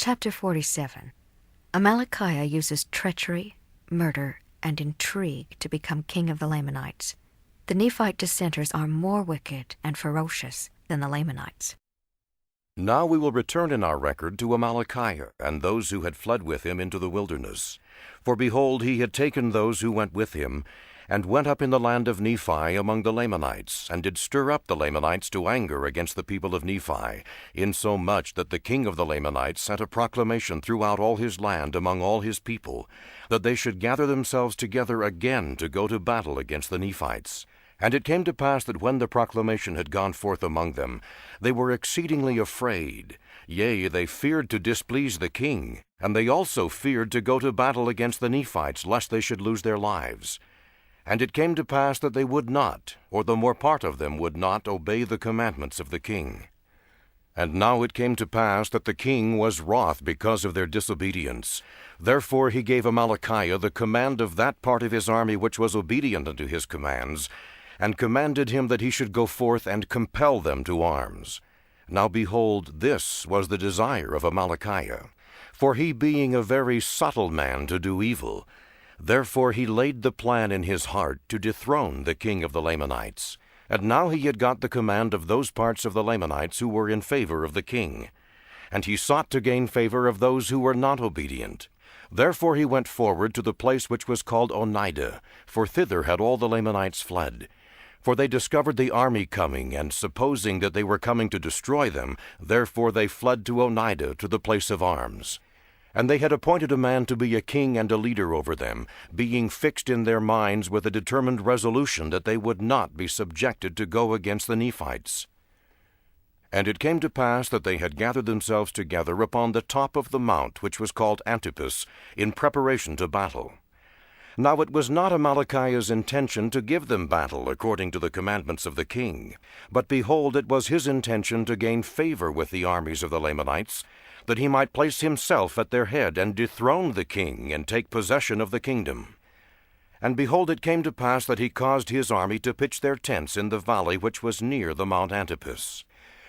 Chapter 47. Amalickiah uses treachery, murder, and intrigue to become king of the Lamanites. The Nephite dissenters are more wicked and ferocious than the Lamanites. Now we will return in our record to Amalickiah and those who had fled with him into the wilderness. For behold, he had taken those who went with him, and went up in the land of Nephi among the Lamanites, and did stir up the Lamanites to anger against the people of Nephi, insomuch that the king of the Lamanites sent a proclamation throughout all his land among all his people, that they should gather themselves together again to go to battle against the Nephites. And it came to pass that when the proclamation had gone forth among them, they were exceedingly afraid. Yea, they feared to displease the king, and they also feared to go to battle against the Nephites, lest they should lose their lives. And it came to pass that they would not, or the more part of them would not, obey the commandments of the king. And now it came to pass that the king was wroth because of their disobedience. Therefore he gave Amalickiah the command of that part of his army which was obedient unto his commands, and commanded him that he should go forth and compel them to arms. Now behold, this was the desire of Amalickiah, for he being a very subtle man to do evil, therefore he laid the plan in his heart to dethrone the king of the Lamanites. And now he had got the command of those parts of the Lamanites who were in favor of the king. And he sought to gain favor of those who were not obedient. Therefore he went forward to the place which was called Onidah, for thither had all the Lamanites fled. For they discovered the army coming, and supposing that they were coming to destroy them, therefore they fled to Onidah, to the place of arms. And they had appointed a man to be a king and a leader over them, being fixed in their minds with a determined resolution that they would not be subjected to go against the Nephites. And it came to pass that they had gathered themselves together upon the top of the mount which was called Antipas, in preparation to battle. Now it was not Amalickiah's intention to give them battle according to the commandments of the king, but behold, it was his intention to gain favor with the armies of the Lamanites, that he might place himself at their head, and dethrone the king, and take possession of the kingdom. And behold, it came to pass that he caused his army to pitch their tents in the valley which was near the mount Antipas.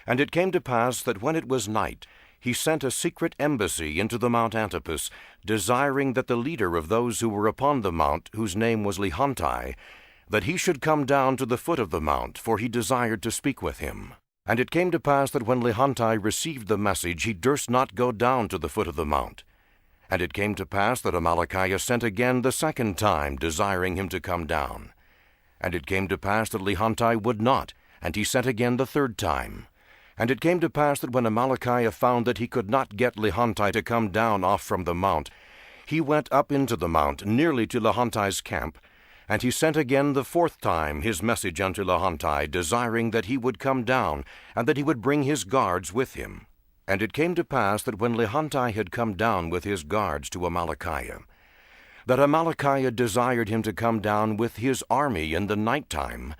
And it came to pass that when it was night, he sent a secret embassy into the mount Antipas, desiring that the leader of those who were upon the mount, whose name was Lehanti, that he should come down to the foot of the mount, for he desired to speak with him. And it came to pass that when Lehanti received the message, he durst not go down to the foot of the mount. And it came to pass that Amalickiah sent again the second time, desiring him to come down. And it came to pass that Lehanti would not, and he sent again the third time. And it came to pass that when Amalickiah found that he could not get Lehanti to come down off from the mount, he went up into the mount, nearly to Lehanti's camp, and he sent again the fourth time his message unto Lehanti, desiring that he would come down, and that he would bring his guards with him. And it came to pass that when Lehanti had come down with his guards to Amalickiah, that Amalickiah desired him to come down with his army in the night time,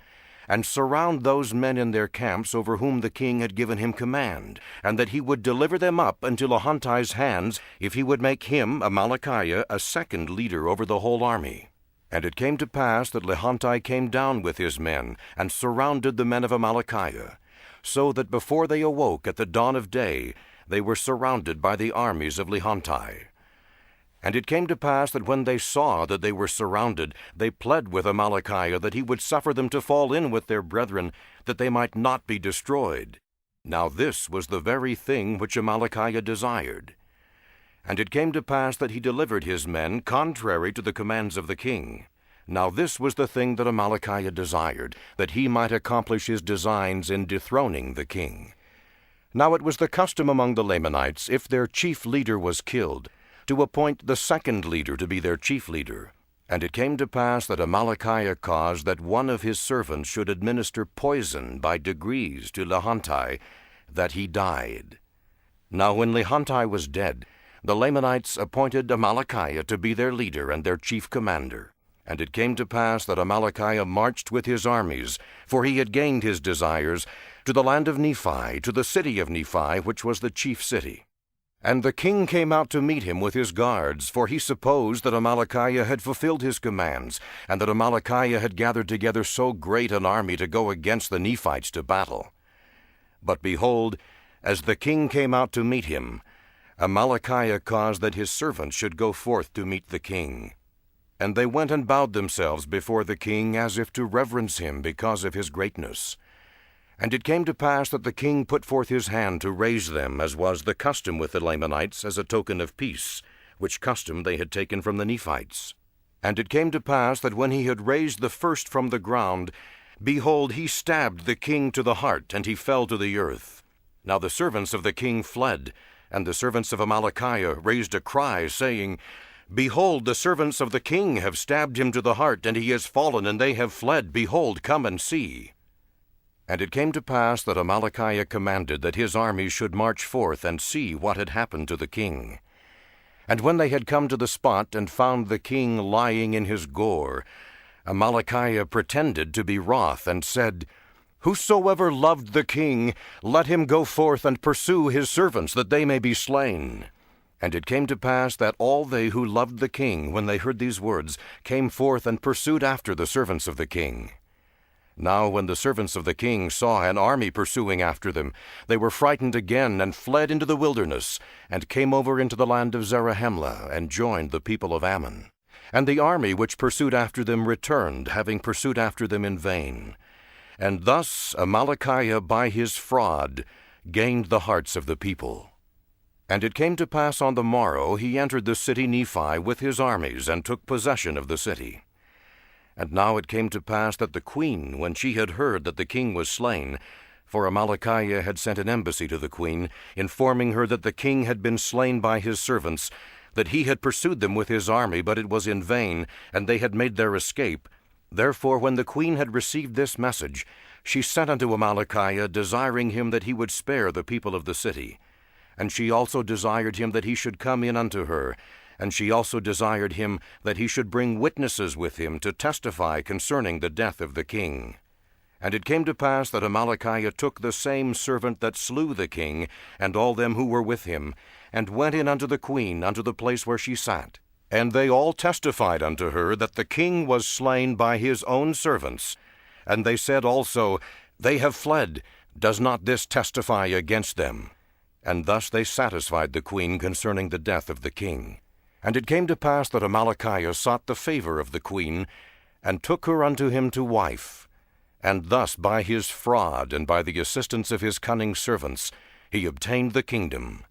and surround those men in their camps over whom the king had given him command, and that he would deliver them up into Lehanti's hands, if he would make him, Amalickiah, a second leader over the whole army. And it came to pass that Lehanti came down with his men, and surrounded the men of Amalickiah, so that before they awoke at the dawn of day, they were surrounded by the armies of Lehanti. And it came to pass that when they saw that they were surrounded, they pled with Amalickiah that he would suffer them to fall in with their brethren, that they might not be destroyed. Now this was the very thing which Amalickiah desired. And it came to pass that he delivered his men contrary to the commands of the king. Now this was the thing that Amalickiah desired, that he might accomplish his designs in dethroning the king. Now it was the custom among the Lamanites, if their chief leader was killed, to appoint the second leader to be their chief leader. And it came to pass that Amalickiah caused that one of his servants should administer poison by degrees to Lehanti, that he died. Now when Lehanti was dead, the Lamanites appointed Amalickiah to be their leader and their chief commander. And it came to pass that Amalickiah marched with his armies, for he had gained his desires, to the land of Nephi, to the city of Nephi, which was the chief city. And the king came out to meet him with his guards, for he supposed that Amalickiah had fulfilled his commands, and that Amalickiah had gathered together so great an army to go against the Nephites to battle. But behold, as the king came out to meet him, Amalickiah caused that his servants should go forth to meet the king. And they went and bowed themselves before the king as if to reverence him because of his greatness. And it came to pass that the king put forth his hand to raise them, as was the custom with the Lamanites, as a token of peace, which custom they had taken from the Nephites. And it came to pass that when he had raised the first from the ground, behold, he stabbed the king to the heart, and he fell to the earth. Now the servants of the king fled, and the servants of Amalickiah raised a cry, saying, Behold, the servants of the king have stabbed him to the heart, and he is fallen, and they have fled. Behold, come and see. And it came to pass that Amalickiah commanded that his armies should march forth and see what had happened to the king. And when they had come to the spot and found the king lying in his gore, Amalickiah pretended to be wroth, and said, Whosoever loved the king, let him go forth and pursue his servants, that they may be slain. And it came to pass that all they who loved the king, when they heard these words, came forth and pursued after the servants of the king. Now when the servants of the king saw an army pursuing after them, they were frightened again, and fled into the wilderness, and came over into the land of Zarahemla, and joined the people of Ammon. And the army which pursued after them returned, having pursued after them in vain. And thus Amalickiah by his fraud gained the hearts of the people. And it came to pass on the morrow he entered the city Nephi with his armies, and took possession of the city. And now it came to pass that the queen, when she had heard that the king was slain, for Amalickiah had sent an embassy to the queen, informing her that the king had been slain by his servants, that he had pursued them with his army, but it was in vain, and they had made their escape. Therefore when the queen had received this message, she sent unto Amalickiah, desiring him that he would spare the people of the city. And she also desired him that he should come in unto her, and she also desired him that he should bring witnesses with him to testify concerning the death of the king. And it came to pass that Amalickiah took the same servant that slew the king, and all them who were with him, and went in unto the queen, unto the place where she sat. And they all testified unto her that the king was slain by his own servants. And they said also, They have fled. Does not this testify against them? And thus they satisfied the queen concerning the death of the king. And it came to pass that Amalickiah sought the favor of the queen, and took her unto him to wife. And thus by his fraud, and by the assistance of his cunning servants, he obtained the kingdom.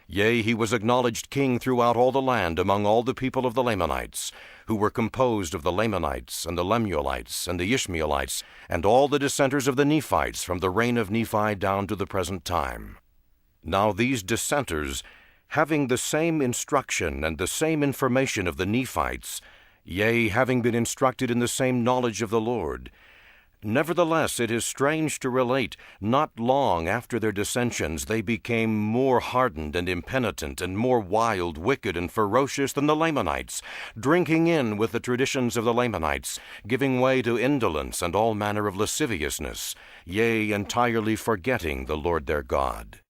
Yea, he was acknowledged king throughout all the land among all the people of the Lamanites, who were composed of the Lamanites, and the Lemuelites, and the Ishmaelites, and all the dissenters of the Nephites, from the reign of Nephi down to the present time. Now these dissenters, having the same instruction and the same information of the Nephites, yea, having been instructed in the same knowledge of the Lord, nevertheless it is strange to relate, not long after their dissensions they became more hardened and impenitent, and more wild, wicked, and ferocious than the Lamanites, drinking in with the traditions of the Lamanites, giving way to indolence and all manner of lasciviousness, yea, entirely forgetting the Lord their God.